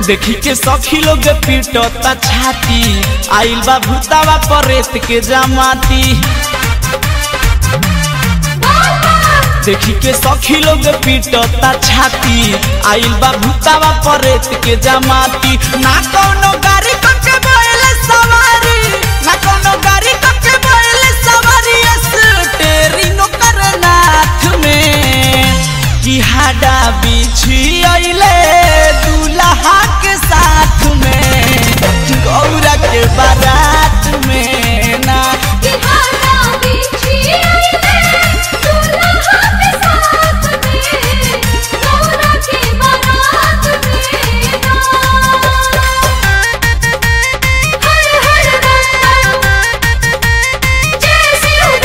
देखी के सखी लोग पीटता छाती आइल बा भूतावा पर रेत के जमाती। देखी के सखी लोग पीटता छाती आइल बा भूतावा पर रेत के जमाती। ना कोनो गाड़ी के बैले सवारी ना कोनो गाड़ी के बैले सवारी स्टेरिंग करनाथ में की हाडा बिछी आइले दूल्हा के साथ में गौरा के बारात में ना की हाडा बिछी आइले दूल्हा के साथ में गौरा के बारात में ना। हर हर राम जय शिव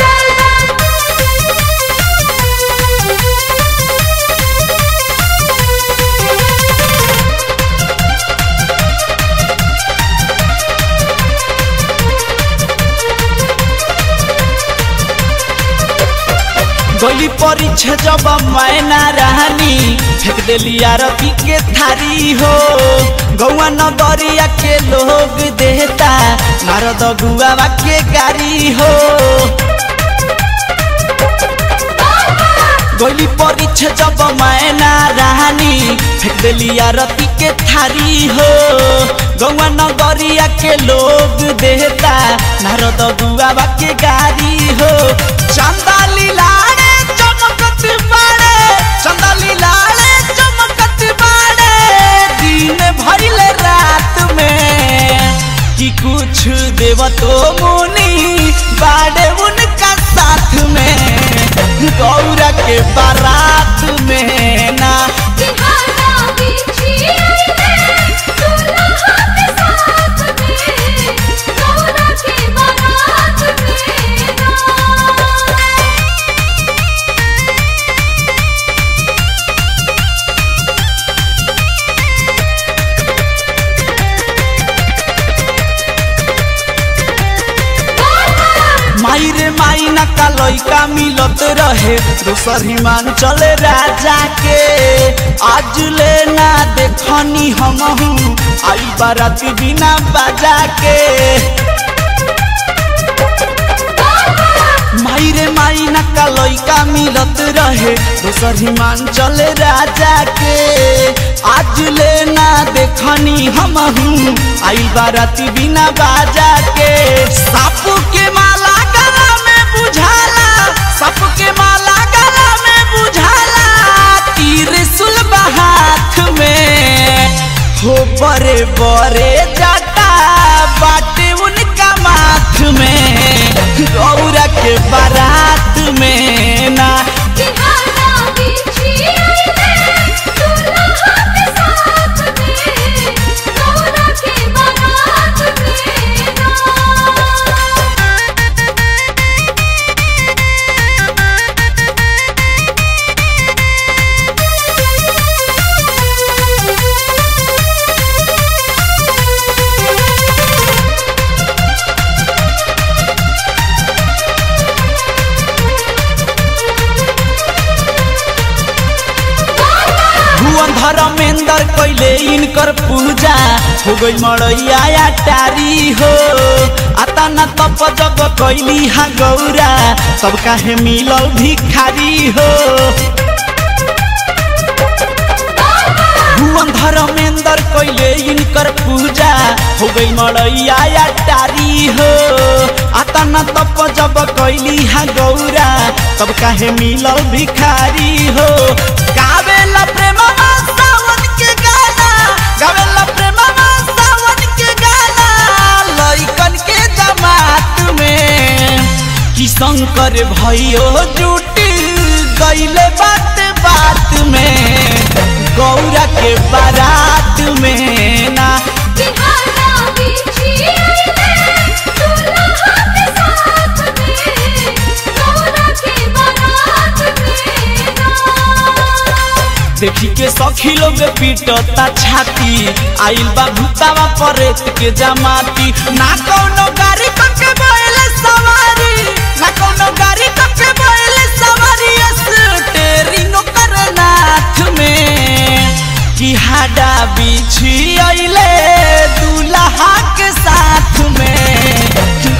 गोली परीक्षा जब मैना रानी फेंक देली आरती के थारी हो। गौआ नगरिया के लोग देता नारद गुआवा के गारी हो। गोली परीक्षा जब मैना रानी फेंक देली आरती के थारी हो। गौआ नगरिया के लोग देता नारद गुआवा के गारी हो। चंदाली लाड़े चमकत बाड़े चंदाली लाड़े चमकत बाड़े दिन भइले रात में कि कुछ देव तो मुनि बाड़े उनका साथ में गौरा के बारात में ना माई रे माई ना का लइका मिलत रहे दोसर हिमान चले राजा के। आज ले ना देखनी हमहू आई बाराती बिना बाजा के। माई रे माई ना का लइका मिलत रहे दोसर हिमान चले राजा के। आज ले ना देखनी हमहू आई बाराती बिना बाजा के। सापू के माला गला में बुझाला सापू के माला गला में बुझाला तीर सुलबा हाथ में हो बड़े बड़े जाता बाटे उनका माथ में गौरा के बारात में ना धर्मेंद्र कैले इनकर पूजा हो गई मड़ैया टारी हो। आता न तप जग कैली हा गौरा सब काहे मिलल भिखारी हो। भुवन धर्मेंद्र कैले इनकर पूजा हो गई मड़ैया टारी हो। आता न तप जब कैली हा गौरा सब काहे मिलल भिखारी हो। गावेला प्रेमवा सावन के गाना गावेला प्रेमवा सावन के गाना लइकन के जमात में कि शंकर भइयो जुट गइले बात बात में गौरा के बारात में ना देखी के सखी लोग पीटता छाती आइल बा भूतावा पर रेत के जमाती। ना कोनो गाड़ी के बैले सवारी ना कोनो गाड़ी के बैले सवारी स्टेरिंग करनाथ में कि हाडा बिछी अइले दूल्हा के साथ में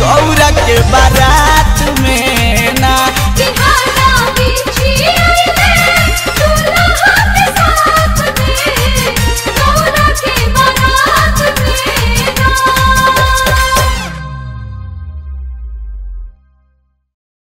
गौरा के बारात